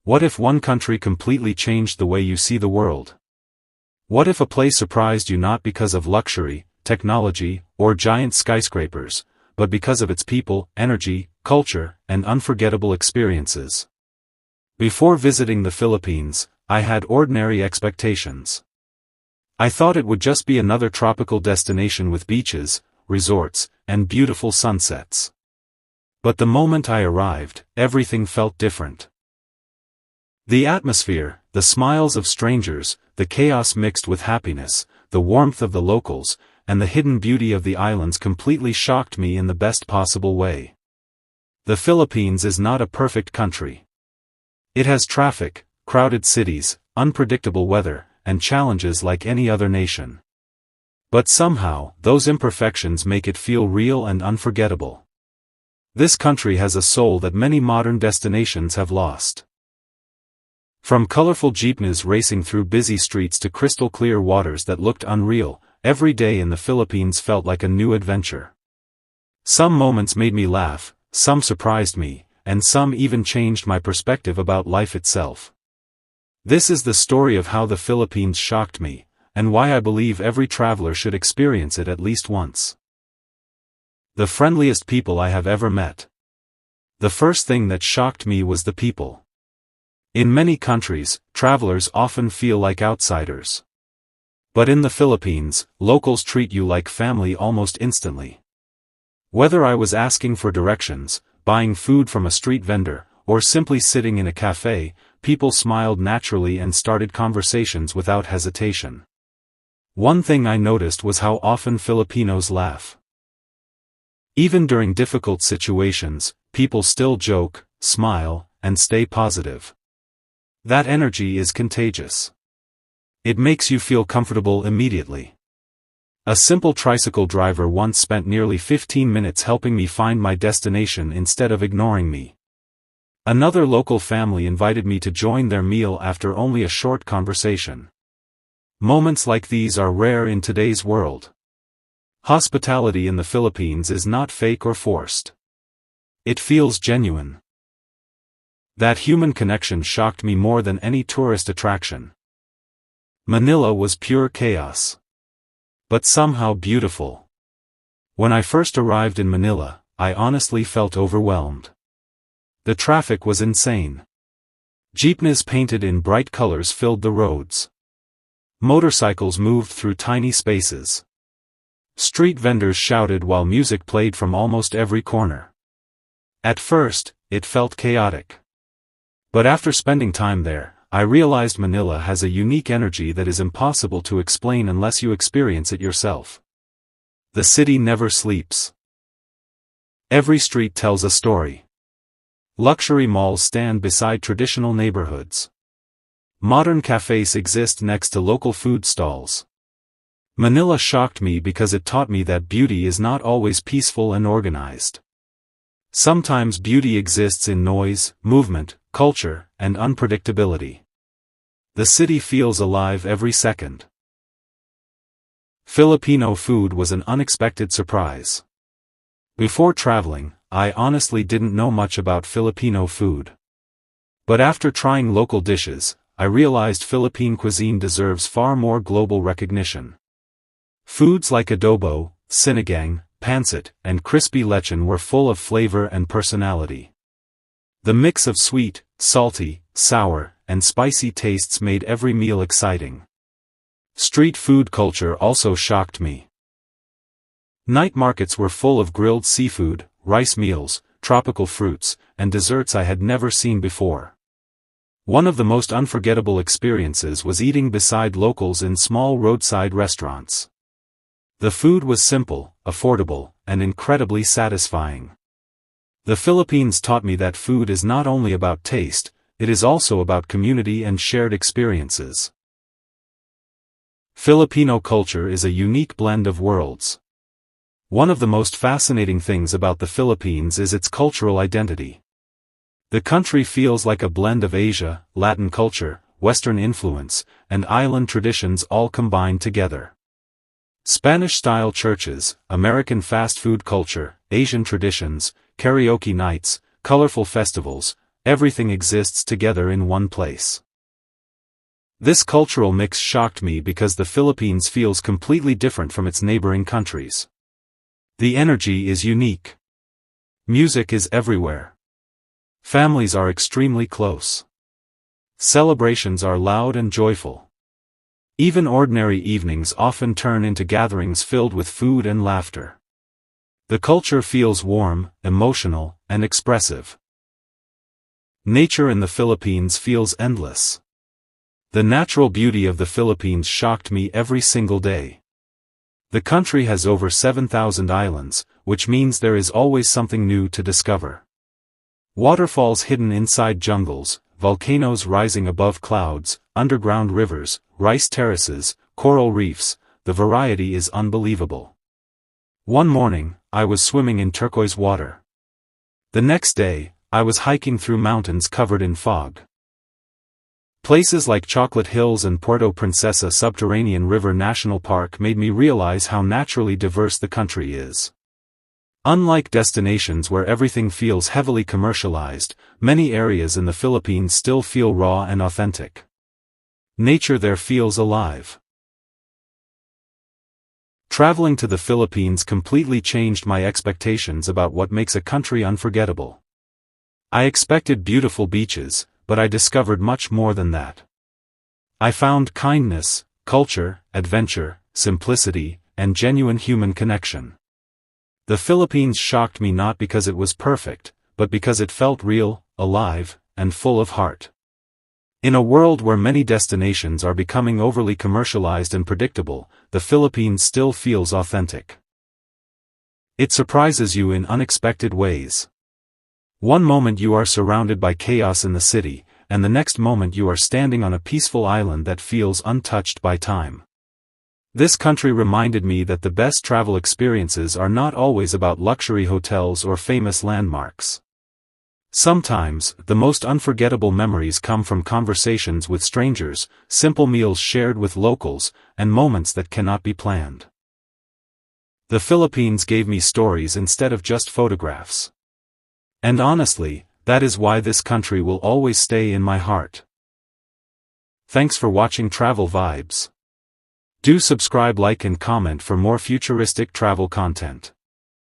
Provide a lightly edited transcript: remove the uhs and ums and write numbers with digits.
What if one country completely changed the way you see the world? What if a place surprised you not because of luxury, technology, or giant skyscrapers, but because of its people, energy, culture, and unforgettable experiences? Before visiting the Philippines, I had ordinary expectations. I thought it would just be another tropical destination with beaches, resorts, and beautiful sunsets. But the moment I arrived, everything felt different. The atmosphere, the smiles of strangers, the chaos mixed with happiness, the warmth of the locals, and the hidden beauty of the islands completely shocked me in the best possible way. The Philippines is not a perfect country. It has traffic, crowded cities, unpredictable weather, and challenges like any other nation. But somehow, those imperfections make it feel real and unforgettable. This country has a soul that many modern destinations have lost. From colorful jeepneys racing through busy streets to crystal-clear waters that looked unreal, every day in the Philippines felt like a new adventure. Some moments made me laugh, some surprised me, and some even changed my perspective about life itself. This is the story of how the Philippines shocked me, and why I believe every traveler should experience it at least once. The friendliest people I have ever met. The first thing that shocked me was the people. In many countries, travelers often feel like outsiders. But in the Philippines, locals treat you like family almost instantly. Whether I was asking for directions, buying food from a street vendor, or simply sitting in a cafe, people smiled naturally and started conversations without hesitation. One thing I noticed was how often Filipinos laugh. Even during difficult situations, people still joke, smile, and stay positive. That energy is contagious. It makes you feel comfortable immediately. A simple tricycle driver once spent nearly 15 minutes helping me find my destination instead of ignoring me. Another local family invited me to join their meal after only a short conversation. Moments like these are rare in today's world. Hospitality in the Philippines is not fake or forced. It feels genuine. That human connection shocked me more than any tourist attraction. Manila was pure chaos. But somehow beautiful. When I first arrived in Manila, I honestly felt overwhelmed. The traffic was insane. Jeepneys painted in bright colors filled the roads. Motorcycles moved through tiny spaces. Street vendors shouted while music played from almost every corner. At first, it felt chaotic. But after spending time there, I realized Manila has a unique energy that is impossible to explain unless you experience it yourself. The city never sleeps. Every street tells a story. Luxury malls stand beside traditional neighborhoods. Modern cafes exist next to local food stalls. Manila shocked me because it taught me that beauty is not always peaceful and organized. Sometimes beauty exists in noise, movement, culture, and unpredictability. The city feels alive every second. Filipino food was an unexpected surprise. Before traveling, I honestly didn't know much about Filipino food. But after trying local dishes, I realized Philippine cuisine deserves far more global recognition. Foods like adobo, sinigang, pancit, and crispy lechon were full of flavor and personality. The mix of sweet, salty, sour, and spicy tastes made every meal exciting. Street food culture also shocked me. Night markets were full of grilled seafood, rice meals, tropical fruits, and desserts I had never seen before. One of the most unforgettable experiences was eating beside locals in small roadside restaurants. The food was simple, affordable, and incredibly satisfying. The Philippines taught me that food is not only about taste, it is also about community and shared experiences. Filipino culture is a unique blend of worlds. One of the most fascinating things about the Philippines is its cultural identity. The country feels like a blend of Asia, Latin culture, Western influence, and island traditions all combined together. Spanish-style churches, American fast food culture, Asian traditions, karaoke nights, colorful festivals, everything exists together in one place. This cultural mix shocked me because the Philippines feels completely different from its neighboring countries. The energy is unique. Music is everywhere. Families are extremely close. Celebrations are loud and joyful. Even ordinary evenings often turn into gatherings filled with food and laughter. The culture feels warm, emotional, and expressive. Nature in the Philippines feels endless. The natural beauty of the Philippines shocked me every single day. The country has over 7,000 islands, which means there is always something new to discover. Waterfalls hidden inside jungles, volcanoes rising above clouds, underground rivers, rice terraces, coral reefs, the variety is unbelievable. One morning, I was swimming in turquoise water. The next day, I was hiking through mountains covered in fog. Places like Chocolate Hills and Puerto Princesa Subterranean River National Park made me realize how naturally diverse the country is. Unlike destinations where everything feels heavily commercialized, many areas in the Philippines still feel raw and authentic. Nature there feels alive. Traveling to the Philippines completely changed my expectations about what makes a country unforgettable. I expected beautiful beaches, but I discovered much more than that. I found kindness, culture, adventure, simplicity, and genuine human connection. The Philippines shocked me not because it was perfect, but because it felt real, alive, and full of heart. In a world where many destinations are becoming overly commercialized and predictable, the Philippines still feels authentic. It surprises you in unexpected ways. One moment you are surrounded by chaos in the city, and the next moment you are standing on a peaceful island that feels untouched by time. This country reminded me that the best travel experiences are not always about luxury hotels or famous landmarks. Sometimes, the most unforgettable memories come from conversations with strangers, simple meals shared with locals, and moments that cannot be planned. The Philippines gave me stories instead of just photographs. And honestly, that is why this country will always stay in my heart. Thanks for watching Travel Vibes. Do subscribe, like and comment for more futuristic travel content.